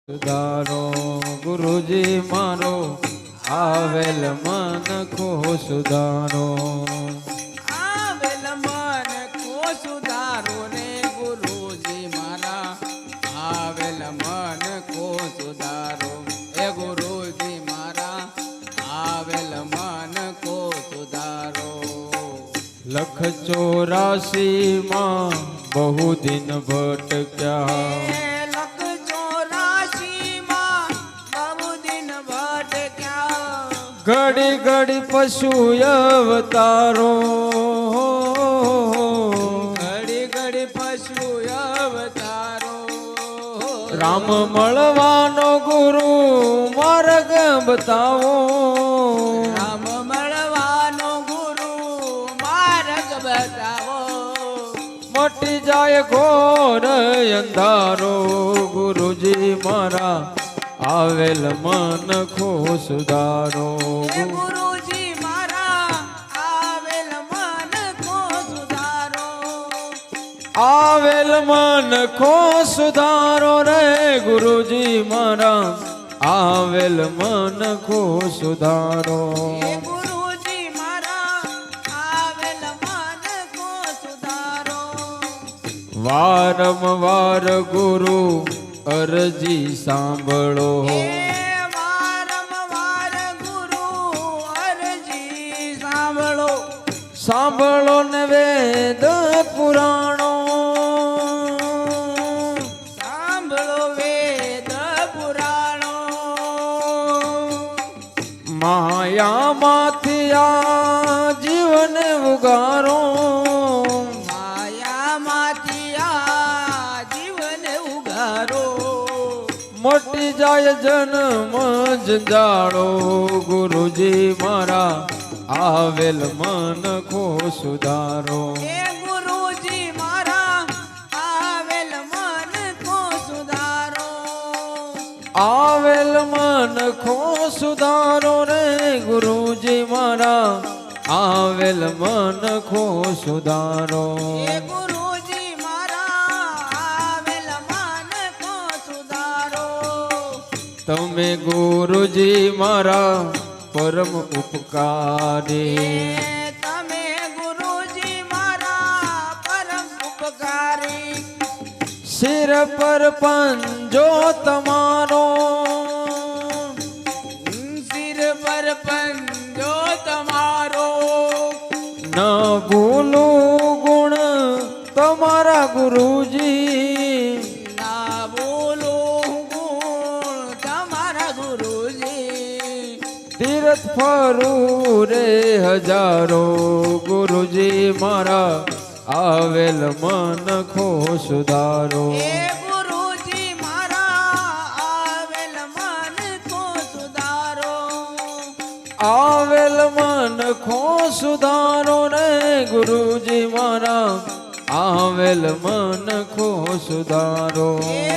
સુધારો ગુરુજી મારો આવેલ મન ખો સુધારો. આવેલ મન ખો સુધારો રે ગુરુજી મારા આવેલ મન ખો સુધારો. એ ગુરુજી મારા આવેલ મન ખો સુધારો. લખ 84 માં બહુ દિન ભટક્યા. ઘડી ઘડી પશુ અવતારો, ઘડી ઘડી પશુ અવતારો. રામ મળવાનો ગુરુ માર્ગ બતાવો. રામ મળવાનો ગુરુ માર્ગ બતાવો. મટી જાય ઘોર અંધારો ગુરુજી મારા આવેલ મન ખો સુધારો. ગુરુજી મારા આવેલ મન ખો સુધારો. આવેલ મન ખો સુધારો રે ગુરુજી મારા આવેલ મન ખો સુધારો. ગુરુજી મારા આવેલ મન ખો સુધારો. વારંવાર ગુરુ અરજી સાંભળો. વારંવાર ગુરુ અરજી સાંભળો. સાંભળો ને વેદ પુરાણો. સાંભળો વેદ પુરાણો. માયામાંથી આ જીવને ઉગારો. માયામાંથી આ જીવન ઉગારો. મોટી જાય જન્મ જંજાળો ગુરુજી મારા આવેલ મન ખો સુધારો. એ ગુરુજી મારા આવેલ મન ખો સુધારો. આવેલ મન ખો સુધારો રે ગુરુજી મારા આવેલ મન ખો સુધારો. એ ગુરુજી મારા આવેલ મન ખો સુધારો. તમે ગુરુજી મારા પરમ ઉપકારી. એ તમે ગુરુજી મારા પરમ ઉપકારી. સિર પર પંજો તમારો. સિર પર પંજો તમારો. ન ભૂલું ગુણ તમારા ગુરુજી. ના બોલો ગુણ તમારા ગુરુજી. તીર્થ ફરું રે હજારો ગુરુજી મારા આવેલ મન ખો સુધારો. એ ગુરુજી મારા આવેલ મન ખો સુધારો. આવેલ મન ખો સુધારો રે ગુરુજી મારા આવેલ મન ખો સુધારો. એ